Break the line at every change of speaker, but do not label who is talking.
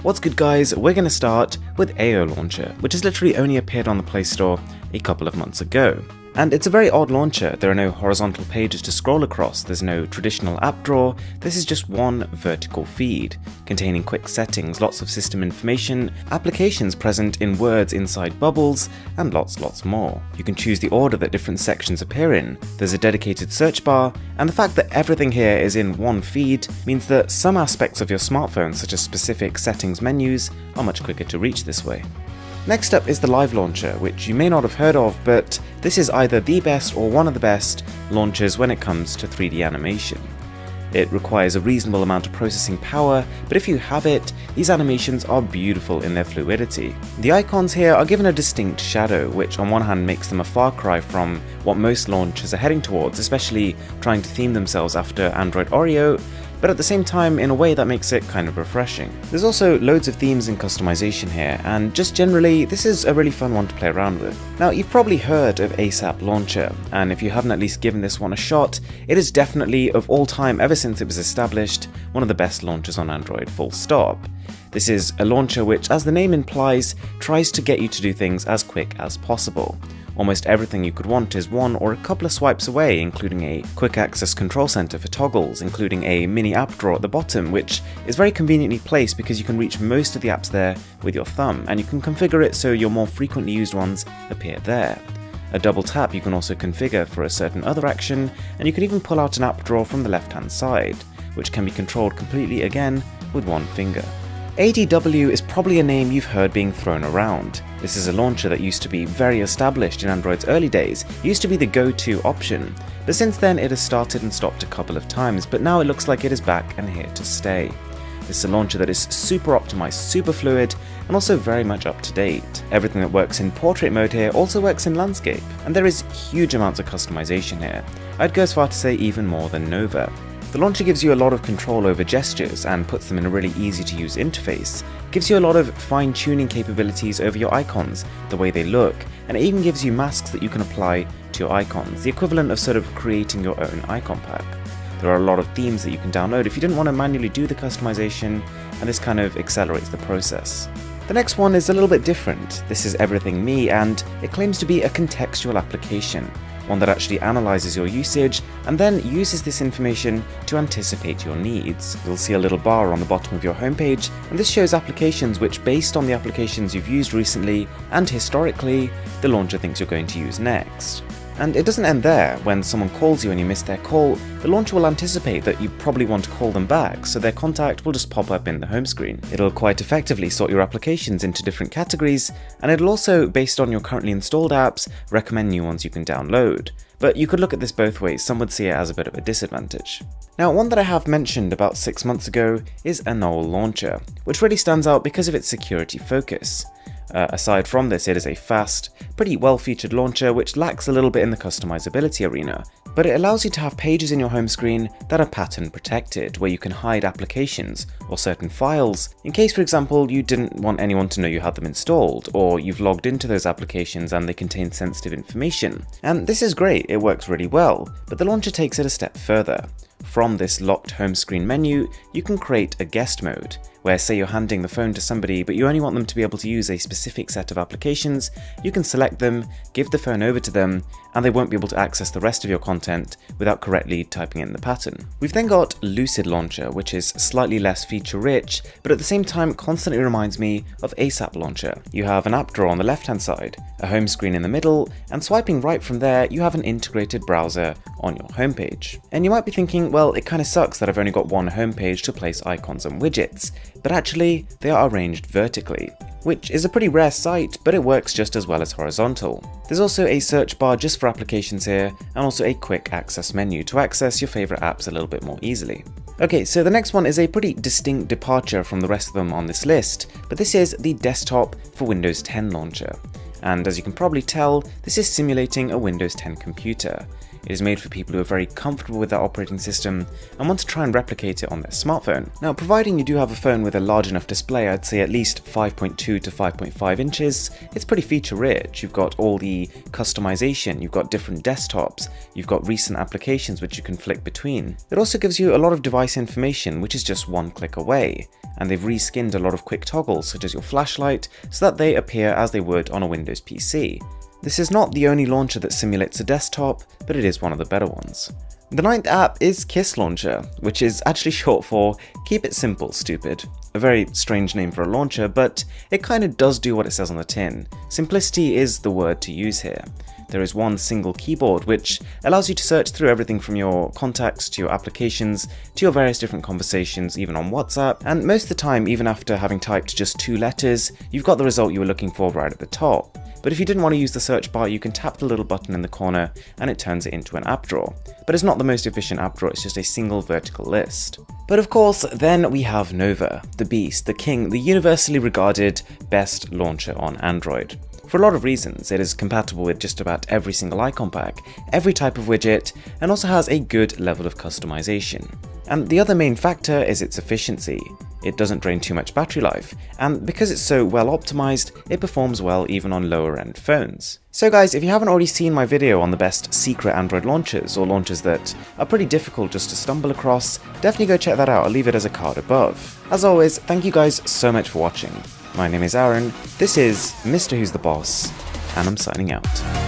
What's good guys, we're going to start with AO Launcher, which has literally only appeared on the Play Store a couple of months ago. And it's a very odd launcher. There are no horizontal pages to scroll across, there's no traditional app drawer, this is just one vertical feed, containing quick settings, lots of system information, applications present in words inside bubbles, and lots more. You can choose the order that different sections appear in, there's a dedicated search bar, and the fact that everything here is in one feed means that some aspects of your smartphone, such as specific settings menus, are much quicker to reach this way. Next up is the Live Launcher, which you may not have heard of, but this is either the best or one of the best launchers when it comes to 3D animation. It requires a reasonable amount of processing power, but if you have it, these animations are beautiful in their fluidity. The icons here are given a distinct shadow, which on one hand makes them a far cry from what most launchers are heading towards, especially trying to theme themselves after Android Oreo, but at the same time in a way that makes it kind of refreshing. There's also loads of themes and customization here, and just generally, this is a really fun one to play around with. Now, you've probably heard of ASAP Launcher, and if you haven't at least given this one a shot, it is definitely, of all time ever since it was established, one of the best launchers on Android, full stop. This is a launcher which, as the name implies, tries to get you to do things as quick as possible. Almost everything you could want is one or a couple of swipes away, including a quick access control center for toggles, including a mini app drawer at the bottom, which is very conveniently placed because you can reach most of the apps there with your thumb, and you can configure it so your more frequently used ones appear there. A double tap you can also configure for a certain other action, and you can even pull out an app drawer from the left hand side, which can be controlled completely again with one finger. ADW is probably a name you've heard being thrown around. This is a launcher that used to be very established in Android's early days, it used to be the go-to option, but since then it has started and stopped a couple of times, but now it looks like it is back and here to stay. This is a launcher that is super optimized, super fluid, and also very much up to date. Everything that works in portrait mode here also works in landscape, and there is huge amounts of customization here. I'd go as far to say even more than Nova. The launcher gives you a lot of control over gestures and puts them in a really easy to use interface. It gives you a lot of fine-tuning capabilities over your icons, the way they look, and it even gives you masks that you can apply to your icons, the equivalent of sort of creating your own icon pack. There are a lot of themes that you can download if you didn't want to manually do the customization, and this kind of accelerates the process. The next one is a little bit different. This is Everything Me, and it claims to be a contextual application, one that actually analyzes your usage and then uses this information to anticipate your needs. You'll see a little bar on the bottom of your homepage, and this shows applications which, based on the applications you've used recently and historically, the launcher thinks you're going to use next. And it doesn't end there. When someone calls you and you miss their call, the launcher will anticipate that you probably want to call them back, so their contact will just pop up in the home screen. It'll quite effectively sort your applications into different categories, and it'll also, based on your currently installed apps, recommend new ones you can download. But you could look at this both ways, some would see it as a bit of a disadvantage. Now, one that I have mentioned about 6 months ago is Anole Launcher, which really stands out because of its security focus. Aside from this, it is a fast, pretty well-featured launcher which lacks a little bit in the customizability arena, but it allows you to have pages in your home screen that are pattern protected, where you can hide applications or certain files, in case, for example, you didn't want anyone to know you had them installed, or you've logged into those applications and they contain sensitive information. And this is great, it works really well, but the launcher takes it a step further. From this locked home screen menu, you can create a guest mode, where say you're handing the phone to somebody but you only want them to be able to use a specific set of applications, you can select them, give the phone over to them, and they won't be able to access the rest of your content without correctly typing in the pattern. We've then got Lucid Launcher, which is slightly less feature-rich, but at the same time constantly reminds me of ASAP Launcher. You have an app drawer on the left-hand side, a home screen in the middle, and swiping right from there, you have an integrated browser on your homepage. And you might be thinking, well, it kind of sucks that I've only got one homepage to place icons and widgets, but actually, they are arranged vertically, which is a pretty rare sight, but it works just as well as horizontal. There's also a search bar just for applications here, and also a quick access menu to access your favorite apps a little bit more easily. Okay, so the next one is a pretty distinct departure from the rest of them on this list, but this is the desktop for Windows 10 launcher. And as you can probably tell, this is simulating a Windows 10 computer. It is made for people who are very comfortable with that operating system and want to try and replicate it on their smartphone. Now, providing you do have a phone with a large enough display, I'd say at least 5.2 to 5.5 inches, it's pretty feature rich. You've got all the customization, you've got different desktops, you've got recent applications which you can flick between. It also gives you a lot of device information which is just one click away, and they've reskinned a lot of quick toggles such as your flashlight so that they appear as they would on a Windows PC. This is not the only launcher that simulates a desktop, but it is one of the better ones. The ninth app is Kiss Launcher, which is actually short for Keep It Simple, Stupid. A very strange name for a launcher, but it kind of does do what it says on the tin. Simplicity is the word to use here. There is one single keyboard which allows you to search through everything from your contacts to your applications to your various different conversations, even on WhatsApp, and most of the time, even after having typed just 2 letters, you've got the result you were looking for right at the top. But if you didn't want to use the search bar, you can tap the little button in the corner and it turns it into an app drawer. But it's not the most efficient app drawer, it's just a single vertical list. But of course, then we have Nova, the beast, the king, the universally regarded best launcher on Android. For a lot of reasons, it is compatible with just about every single icon pack, every type of widget, and also has a good level of customization. And the other main factor is its efficiency. It doesn't drain too much battery life, and because it's so well optimized, it performs well even on lower end phones. So guys, if you haven't already seen my video on the best secret Android launchers, or launchers that are pretty difficult just to stumble across, definitely go check that out. I'll leave it as a card above. As always, thank you guys so much for watching. My name is Aaron, this is Mr. Who's the Boss, and I'm signing out.